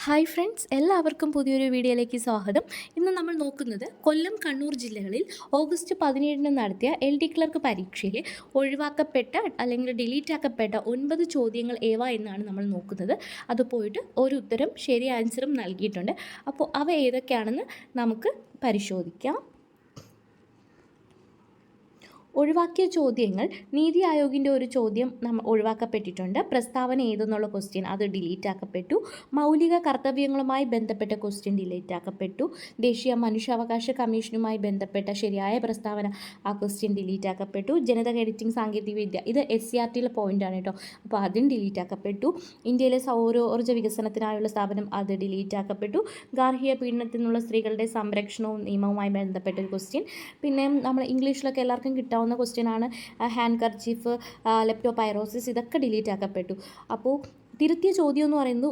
Hi friends, എല്ലാവർക്കും പുതിയൊരു വീഡിയോയിലേക്ക് സ്വാഗതം. ഇന്ന് നമ്മൾ നോക്കുന്നത് കൊല്ലം, കണ്ണൂർ ജില്ലകളിൽ ഓഗസ്റ്റ് 17 നടത്തിയ LD ക്ലർക്ക് പരീക്ഷയിൽ ഒഴിവാക്കപ്പെട്ട അല്ലെങ്കിൽ ഡിലീറ്റ് ആക്കപ്പെട്ട 9 ചോദ്യങ്ങൾ ഏവ എന്നാണ് നമ്മൾ നോക്കുന്നത്. അത് പോയിട്ട് ഒരു ഉത്തരം ശരി ആൻസറും നൽകിയിട്ടുണ്ട്. അപ്പോൾ അവ ഏതൊക്കെയാണെന്ന് നമുക്ക് പരിശോധിക്കാം. ഒഴിവാക്കിയ ചോദ്യങ്ങൾ: നീതി ആയോഗിൻ്റെ ഒരു ചോദ്യം ഒഴിവാക്കപ്പെട്ടിട്ടുണ്ട്. പ്രസ്താവന ഏതെന്നുള്ള ക്വസ്റ്റ്യൻ അത് ഡിലീറ്റ് ആക്കപ്പെട്ടു. മൗലിക കർത്തവ്യങ്ങളുമായി ബന്ധപ്പെട്ട ക്വസ്റ്റ്യൻ ഡിലീറ്റ് ആക്കപ്പെട്ടു. ദേശീയ മനുഷ്യാവകാശ കമ്മീഷനുമായി ബന്ധപ്പെട്ട ശരിയായ പ്രസ്താവന ആ ക്വസ്റ്റ്യൻ ഡിലീറ്റ് ആക്കപ്പെട്ടു. ജനിതക എഡിറ്റിംഗ് സാങ്കേതികവിദ്യ ഇത് SCRTയിലെ പോയിൻ്റാണ് കേട്ടോ, അപ്പോൾ അതും ഡിലീറ്റ് ആക്കപ്പെട്ടു. ഇന്ത്യയിലെ സൗരോർജ്ജ വികസനത്തിനായുള്ള സ്ഥാപനം അത് ഡിലീറ്റ് ആക്കപ്പെട്ടു. ഗാർഹിക പീഡനത്തിൽ നിന്നുള്ള സ്ത്രീകളുടെ സംരക്ഷണവും നിയമവുമായി ബന്ധപ്പെട്ട ഒരു ക്വസ്റ്റ്യൻ. പിന്നെ നമ്മൾ ഇംഗ്ലീഷിലൊക്കെ എല്ലാവർക്കും കിട്ടാവുന്ന ക്വസ്റ്റ്യൻ ആണ് ഹാൻഡ് കർച്ചീഫ്, ലെപ്റ്റോപൈറോസിസ്, ഇതൊക്കെ ഡിലീറ്റ് ആക്കപ്പെട്ടു. അപ്പോൾ തിരുത്തിയ ചോദ്യം എന്ന് പറയുന്നത്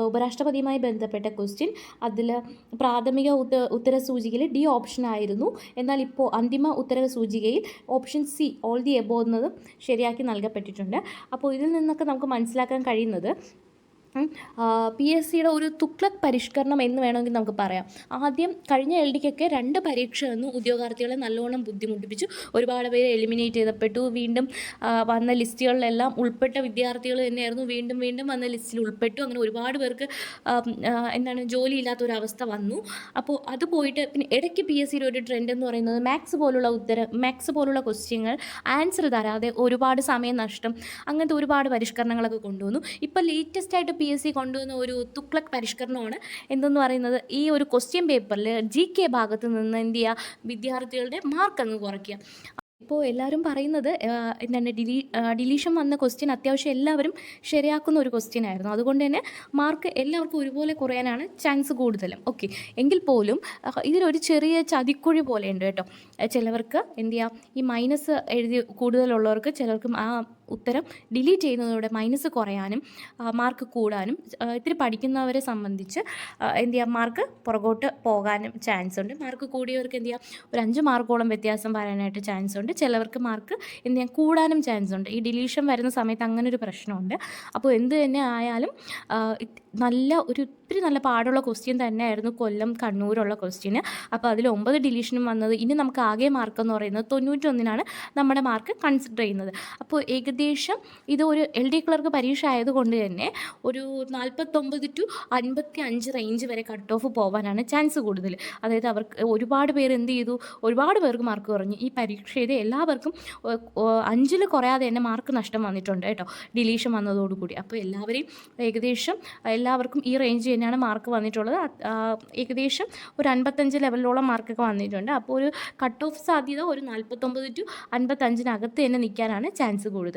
ഉപരാഷ്ട്രപതിയുമായി ബന്ധപ്പെട്ട ക്വസ്റ്റ്യൻ. അതിൽ പ്രാഥമിക ഉത്തര സൂചികയിൽ D ഓപ്ഷൻ ആയിരുന്നു. എന്നാൽ ഇപ്പോൾ അന്തിമ ഉത്തര സൂചികയിൽ option C all the above എന്നത് ശരിയാക്കി നൽകപ്പെട്ടിട്ടുണ്ട്. അപ്പോൾ ഇതിൽ നിന്നൊക്കെ നമുക്ക് മനസ്സിലാക്കാൻ കഴിയുന്നത് PSCയുടെ ഒരു തുഗ്ലക്ക് പരിഷ്കരണം എന്ന് വേണമെങ്കിൽ നമുക്ക് പറയാം. ആദ്യം കഴിഞ്ഞ LDക്കൊക്കെ 2 പരീക്ഷ വന്നു, ഉദ്യോഗാർത്ഥികളെ നല്ലോണം ബുദ്ധിമുട്ടിപ്പിച്ചു. ഒരുപാട് പേര് എലിമിനേറ്റ് ചെയ്തപ്പെട്ടു. വീണ്ടും വന്ന ലിസ്റ്റുകളിലെല്ലാം ഉൾപ്പെട്ട വിദ്യാർത്ഥികൾ തന്നെയായിരുന്നു വീണ്ടും വന്ന ലിസ്റ്റിൽ ഉൾപ്പെട്ടു. അങ്ങനെ ഒരുപാട് പേർക്ക് ജോലിയില്ലാത്തൊരവസ്ഥ വന്നു. അപ്പോൾ അത് പോയിട്ട് പിന്നെ ഇടയ്ക്ക് PSCയുടെ ഒരു ട്രെൻഡ് എന്ന് പറയുന്നത് മാത്സ് പോലുള്ള ക്വസ്റ്റ്യങ്ങൾ ആൻസർ തരാതെ ഒരുപാട് സമയം നഷ്ടം, അങ്ങനത്തെ ഒരുപാട് പരിഷ്കരണങ്ങളൊക്കെ കൊണ്ടുവന്നു. ഇപ്പോൾ ലേറ്റസ്റ്റ് ആയിട്ട് PSC കൊണ്ടുവന്ന ഒരു തുഗ്ലക്ക് പരിഷ്കരണമാണ് എന്തെന്ന് പറയുന്നത്, ഈ ഒരു ക്വസ്റ്റ്യൻ പേപ്പറിൽ GK ഭാഗത്ത് നിന്ന് എന്ത് ചെയ്യുക, വിദ്യാർത്ഥികളുടെ മാർക്ക് അങ്ങ് കുറയ്ക്കുക. ഇപ്പോൾ എല്ലാവരും പറയുന്നത് ഡിലീഷൻ വന്ന ക്വസ്റ്റ്യൻ അത്യാവശ്യം എല്ലാവരും ശരിയാക്കുന്ന ഒരു ക്വസ്റ്റ്യൻ ആയിരുന്നു. അതുകൊണ്ട് തന്നെ മാർക്ക് എല്ലാവർക്കും ഒരുപോലെ കുറയാനാണ് ചാൻസ് കൂടുതലും. ഓക്കെ, എങ്കിൽ പോലും ഇതിലൊരു ചെറിയ ചതിക്കുഴി പോലെ ഉണ്ട് കേട്ടോ. ചിലവർക്ക് എന്ത് ചെയ്യുക, ഈ മൈനസ് എഴുതി കൂടുതലുള്ളവർക്ക് ചിലർക്കും ആ ഉത്തരം ഡിലീറ്റ് ചെയ്യുന്നതോടെ മൈനസ് കുറയാനും മാർക്ക് കൂടാനും ഇത്തിരി പഠിക്കുന്നവരെ സംബന്ധിച്ച് എന്ത് ചെയ്യുക, മാർക്ക് പുറകോട്ട് പോകാനും ചാൻസ് ഉണ്ട്. മാർക്ക് കൂടിയവർക്ക് എന്ത് ചെയ്യുക, ഒരു 5 മാർക്കോളം വ്യത്യാസം വരാനായിട്ട് ചാൻസ് ഉണ്ട്. ചിലവർക്ക് മാർക്ക് എന്ത് ചെയ്യാൻ കൂടാനും ചാൻസ് ഉണ്ട്. ഈ ഡിലീഷൻ വരുന്ന സമയത്ത് അങ്ങനെ ഒരു പ്രശ്നമുണ്ട്. അപ്പോൾ എന്ത് തന്നെ ആയാലും ഒത്തിരി നല്ല പാടുള്ള ക്വസ്റ്റ്യൻ തന്നെയായിരുന്നു കൊല്ലം കണ്ണൂരുള്ള ക്വസ്റ്റ്യന്. അപ്പോൾ അതിൽ 9 ഡിലീഷനും വന്നത്. ഇനി നമുക്ക് ആകെ മാർക്ക് എന്ന് പറയുന്നത് 91 നമ്മുടെ മാർക്ക് കൺസിഡർ ചെയ്യുന്നത്. അപ്പോൾ ഏകദേശം ഇത് ഒരു LD ക്ലർക്ക് പരീക്ഷ ആയതുകൊണ്ട് തന്നെ ഒരു 49 to 55 റേഞ്ച് വരെ കട്ട് ഓഫ് പോകാനാണ് ചാൻസ് കൂടുതൽ. അതായത് അവർക്ക് ഒരുപാട് പേര് എന്ത് ചെയ്തു, ഒരുപാട് പേർക്ക് മാർക്ക് കുറഞ്ഞു. ഈ പരീക്ഷ ചെയ്ത് എല്ലാവർക്കും 5 കുറയാതെ തന്നെ മാർക്ക് നഷ്ടം വന്നിട്ടുണ്ട് കേട്ടോ, ഡിലീഷൻ വന്നതോടുകൂടി. അപ്പോൾ എല്ലാവർക്കും ഈ റേഞ്ച് തന്നെയാണ് മാർക്ക് വന്നിട്ടുള്ളത്. ഏകദേശം ഒരു 55 ലെവലിലോളം മാർക്കൊക്കെ വന്നിട്ടുണ്ട്. അപ്പോൾ ഒരു കട്ട് ഓഫ് സാധ്യത ഒരു 49 to 55 തന്നെ നിൽക്കാനാണ് ചാൻസ് കൂടുതൽ.